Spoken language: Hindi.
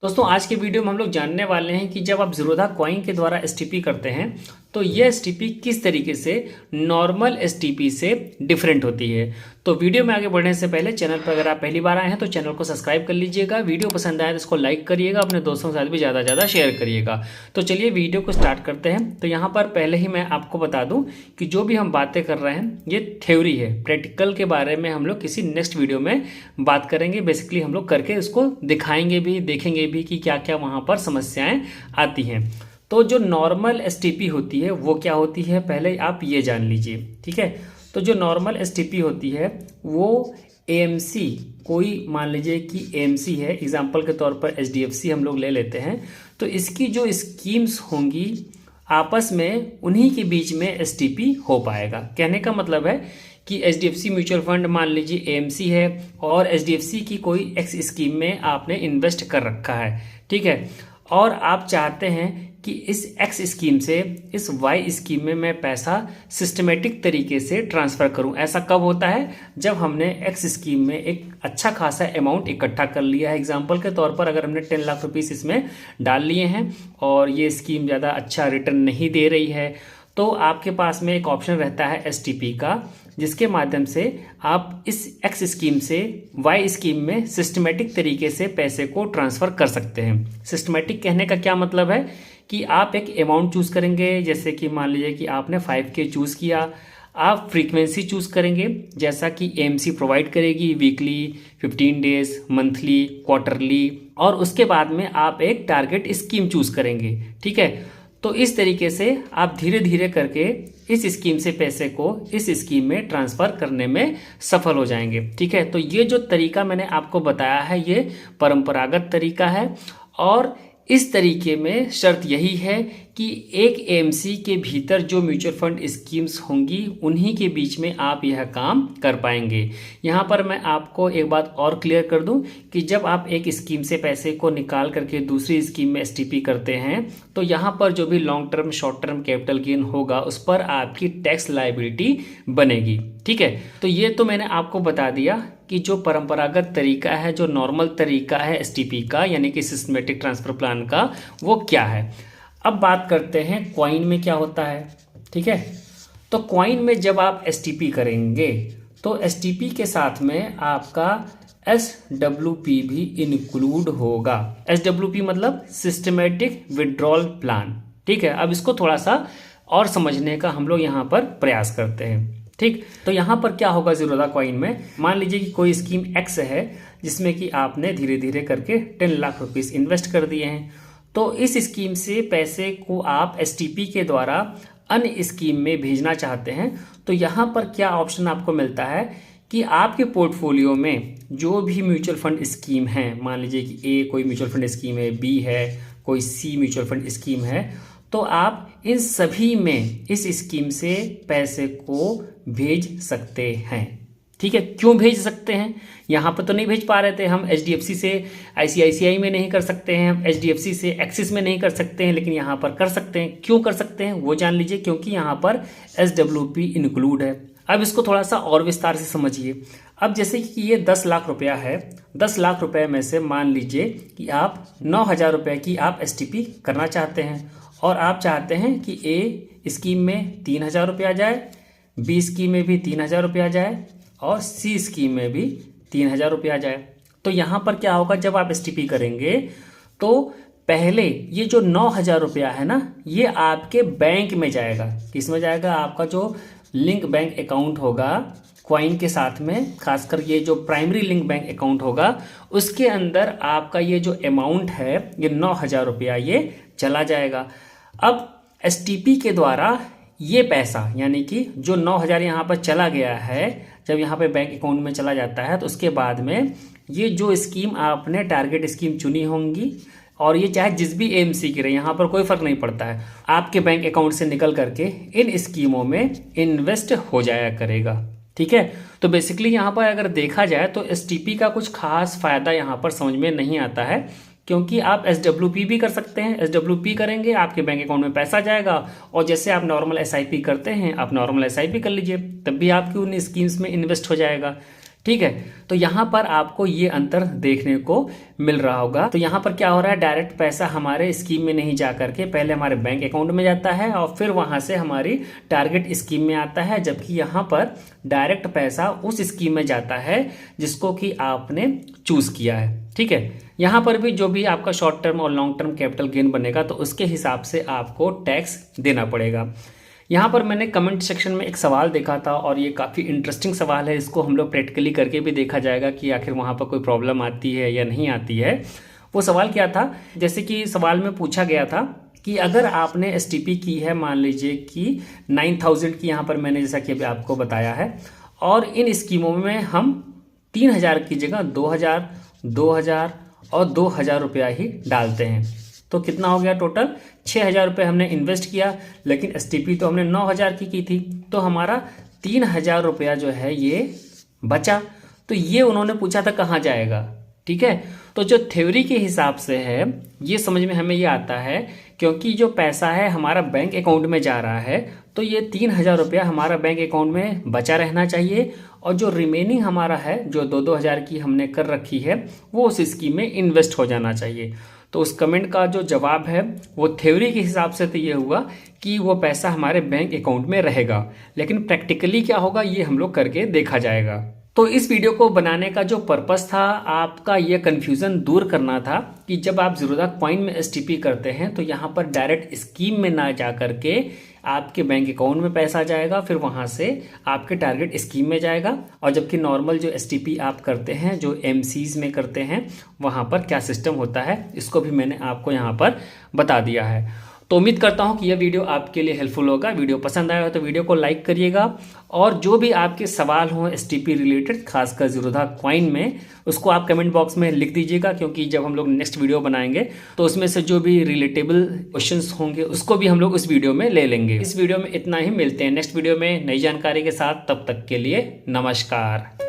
दोस्तों आज के वीडियो में हम लोग जानने वाले हैं कि जब आप ज़ीरोधा कॉइन के द्वारा एसटीपी करते हैं तो ये एसटीपी किस तरीके से नॉर्मल एसटीपी से डिफरेंट होती है। तो वीडियो में आगे बढ़ने से पहले चैनल पर अगर आप पहली बार आए हैं तो चैनल को सब्सक्राइब कर लीजिएगा। वीडियो पसंद आए तो इसको लाइक करिएगा, अपने दोस्तों के साथ भी ज़्यादा से ज़्यादा शेयर करिएगा। तो चलिए वीडियो को स्टार्ट करते हैं। तो यहाँ पर पहले ही मैं आपको बता दूँ कि जो भी हम बातें कर रहे हैं ये थ्योरी है, प्रैक्टिकल के बारे में हम लोग किसी नेक्स्ट वीडियो में बात करेंगे। बेसिकली हम लोग करके इसको दिखाएंगे भी, देखेंगे भी कि क्या क्या वहाँ पर समस्याएं आती हैं। तो जो नॉर्मल एसटीपी होती है वो क्या होती है पहले आप ये जान लीजिए, ठीक है। तो जो नॉर्मल एसटीपी होती है वो एएमसी, कोई मान लीजिए कि एएमसी है, एग्जांपल के तौर पर एचडीएफसी हम लोग ले लेते हैं। तो इसकी जो स्कीम्स होंगी आपस में उन्हीं के बीच में एसटीपी हो पाएगा। कहने का मतलब है कि एचडीएफसी म्यूचुअल फंड मान लीजिए एएमसी है और एचडीएफसी की कोई एक्स स्कीम में आपने इन्वेस्ट कर रखा है, ठीक है। और आप चाहते हैं कि इस एक्स स्कीम से इस वाई स्कीम में मैं पैसा सिस्टमेटिक तरीके से ट्रांसफ़र करूं। ऐसा कब होता है? जब हमने एक्स स्कीम में एक अच्छा खासा अमाउंट इकट्ठा कर लिया है। एग्जांपल के तौर पर अगर हमने 10 लाख रुपीस इसमें डाल लिए हैं और ये स्कीम ज़्यादा अच्छा रिटर्न नहीं दे रही है तो आपके पास में एक ऑप्शन रहता है एसटीपी का, जिसके माध्यम से आप इस एक्स स्कीम से वाई स्कीम में सिस्टमेटिक तरीके से पैसे को ट्रांसफ़र कर सकते हैं। सिस्टमेटिक कहने का क्या मतलब है कि आप एक अमाउंट चूज़ करेंगे, जैसे कि मान लीजिए कि आपने 5K चूज़ किया। आप फ्रीक्वेंसी चूज़ करेंगे जैसा कि एएमसी प्रोवाइड करेगी, वीकली, 15 डेज, मंथली, क्वार्टरली, और उसके बाद में आप एक टारगेट स्कीम चूज़ करेंगे, ठीक है। तो इस तरीके से आप धीरे धीरे करके इस स्कीम से पैसे को इस स्कीम में ट्रांसफ़र करने में सफल हो जाएंगे, ठीक है। तो ये जो तरीका मैंने आपको बताया है ये परंपरागत तरीका है और इस तरीके में शर्त यही है कि एक एएमसी के भीतर जो म्यूचुअल फंड स्कीम्स होंगी उन्हीं के बीच में आप यह काम कर पाएंगे। यहाँ पर मैं आपको एक बात और क्लियर कर दूं कि जब आप एक स्कीम से पैसे को निकाल करके दूसरी स्कीम में एसटीपी करते हैं तो यहाँ पर जो भी long term short term capital gain होगा उस पर आपकी टैक्स लायबिलिटी बनेगी, ठीक है। तो ये तो मैंने आपको बता दिया कि जो परंपरागत तरीका है, जो नॉर्मल तरीका है एसटीपी का यानी कि सिस्टमेटिक ट्रांसफर प्लान का, वो क्या है। अब बात करते हैं क्वाइन में क्या होता है, ठीक है। तो क्वाइन में जब आप एसटीपी करेंगे तो एसटीपी के साथ में आपका एसडब्ल्यूपी भी इंक्लूड होगा। एसडब्ल्यूपी मतलब सिस्टमेटिक विड्रॉल प्लान, ठीक है। अब इसको थोड़ा सा और समझने का हम लोग यहाँ पर प्रयास करते हैं, ठीक। तो यहाँ पर क्या होगा ज़ीरोधा कॉइन में, मान लीजिए कि कोई स्कीम एक्स है जिसमें कि आपने धीरे धीरे करके 10 लाख रुपीस इन्वेस्ट कर दिए हैं। तो इस स्कीम से पैसे को आप एसटीपी के द्वारा अन्य स्कीम में भेजना चाहते हैं। तो यहाँ पर क्या ऑप्शन आपको मिलता है कि आपके पोर्टफोलियो में जो भी म्यूचुअल फंड स्कीम है, मान लीजिए कि ए कोई म्यूचुअल फंड स्कीम है, बी है, कोई सी म्यूचुअल फंड स्कीम है, तो आप इन सभी में इस स्कीम से पैसे को भेज सकते हैं, ठीक है। क्यों भेज सकते हैं? यहाँ पर तो नहीं भेज पा रहे थे हम, एचडीएफसी से आईसीआईसीआई में नहीं कर सकते हैं, हम एचडीएफसी से एक्सिस में नहीं कर सकते हैं, लेकिन यहाँ पर कर सकते हैं। क्यों कर सकते हैं वो जान लीजिए, क्योंकि यहाँ पर एसडब्ल्यूपी इंक्लूड है। अब इसको थोड़ा सा और विस्तार से समझिए। अब जैसे कि ये 10 लाख रुपया है, 10 लाख रुपए में से मान लीजिए कि आप 9,000 रुपये की आप एसटीपी करना चाहते हैं और आप चाहते हैं कि ए स्कीम में 3,000 रुपया जाए, बी स्कीम में भी 3,000 रुपया जाए और सी स्कीम में भी 3,000 रुपया जाए। तो यहाँ पर क्या होगा, जब आप एसटीपी करेंगे तो पहले ये जो 9,000 रुपया है ना, ये आपके बैंक में जाएगा। किस में जाएगा? आपका जो लिंक बैंक अकाउंट होगा क्वाइन के साथ में, खासकर ये जो प्राइमरी लिंक बैंक अकाउंट होगा उसके अंदर आपका ये जो अमाउंट है ये 9,000 रुपया ये चला जाएगा। अब एसटीपी के द्वारा ये पैसा यानी कि जो 9,000 यहाँ पर चला गया है, जब यहाँ पे बैंक अकाउंट में चला जाता है तो उसके बाद में ये जो स्कीम आपने टारगेट स्कीम चुनी होंगी और ये चाहे जिस भी एएमसी की रहे, यहाँ पर कोई फर्क नहीं पड़ता है, आपके बैंक अकाउंट से निकल करके इन स्कीमों में इन्वेस्ट हो जाया करेगा, ठीक है। तो बेसिकली यहाँ पर अगर देखा जाए तो एसटीपी का कुछ खास फायदा यहाँ पर समझ में नहीं आता है, क्योंकि आप एसडब्ल्यूपी भी कर सकते हैं। एसडब्ल्यूपी करेंगे आपके बैंक अकाउंट में पैसा जाएगा और जैसे आप नॉर्मल एसआईपी करते हैं आप नॉर्मल एसआईपी कर लीजिए, तब भी आपकी उन स्कीम्स में इन्वेस्ट हो जाएगा। ठीक है। तो यहाँ पर आपको ये अंतर देखने को मिल रहा होगा। तो यहाँ पर क्या हो रहा है, डायरेक्ट पैसा हमारे स्कीम में नहीं जा करके पहले हमारे बैंक अकाउंट में जाता है और फिर वहाँ से हमारी टारगेट स्कीम में आता है, जबकि यहाँ पर डायरेक्ट पैसा उस स्कीम में जाता है जिसको कि आपने चूज किया है। ठीक है। यहाँ पर भी जो भी आपका शॉर्ट टर्म और लॉन्ग टर्म कैपिटल गेन बनेगा तो उसके हिसाब से आपको टैक्स देना पड़ेगा। यहाँ पर मैंने कमेंट सेक्शन में एक सवाल देखा था और ये काफ़ी इंटरेस्टिंग सवाल है, इसको हम लोग प्रैक्टिकली करके भी देखा जाएगा कि आखिर वहाँ पर कोई प्रॉब्लम आती है या नहीं आती है। वो सवाल क्या था, जैसे कि सवाल में पूछा गया था कि अगर आपने एसटीपी की है, मान लीजिए कि 9000 की, यहाँ पर मैंने जैसा कि अभी आपको बताया है, और इन स्कीमों में हम 3000 की जगह 2000, 2000 और 2000 रुपया ही डालते हैं, तो कितना हो गया टोटल 6000 रुपये हमने इन्वेस्ट किया, लेकिन एसटीपी तो हमने 9000 की थी, तो हमारा 3000 रुपया जो है ये बचा। तो ये उन्होंने पूछा था कहाँ जाएगा। ठीक है। तो जो थ्योरी के हिसाब से है ये समझ में हमें ये आता है, क्योंकि जो पैसा है हमारा बैंक अकाउंट में जा रहा है तो ये 3000 रुपया हमारा बैंक अकाउंट में बचा रहना चाहिए, और जो रिमेनिंग हमारा है जो 2-2000 की हमने कर रखी है वो उस स्कीम में इन्वेस्ट हो जाना चाहिए। तो उस कमेंट का जो जवाब है वो थ्योरी के हिसाब से तो ये हुआ कि वो पैसा हमारे बैंक अकाउंट में रहेगा, लेकिन प्रैक्टिकली क्या होगा ये हम लोग करके देखा जाएगा। तो इस वीडियो को बनाने का जो पर्पस था, आपका ये कन्फ्यूज़न दूर करना था कि जब आप ज़ीरोधा कॉइन में एसटीपी करते हैं तो यहाँ पर डायरेक्ट स्कीम में ना जा करके आपके बैंक अकाउंट में पैसा जाएगा, फिर वहाँ से आपके टारगेट स्कीम में जाएगा, और जबकि नॉर्मल जो एसटीपी आप करते हैं जो एमसीज में करते हैं वहाँ पर क्या सिस्टम होता है, इसको भी मैंने आपको यहाँ पर बता दिया है। तो उम्मीद करता हूँ कि यह वीडियो आपके लिए हेल्पफुल होगा। वीडियो पसंद आया हो तो वीडियो को लाइक करिएगा, और जो भी आपके सवाल हों एसटीपी रिलेटेड खासकर ज़ीरोधा कॉइन में, उसको आप कमेंट बॉक्स में लिख दीजिएगा, क्योंकि जब हम लोग नेक्स्ट वीडियो बनाएंगे तो उसमें से जो भी रिलेटेबल क्वेश्चंस होंगे उसको भी हम लोग उस वीडियो में ले लेंगे। इस वीडियो में इतना ही, मिलते हैं नेक्स्ट वीडियो में नई जानकारी के साथ, तब तक के लिए नमस्कार।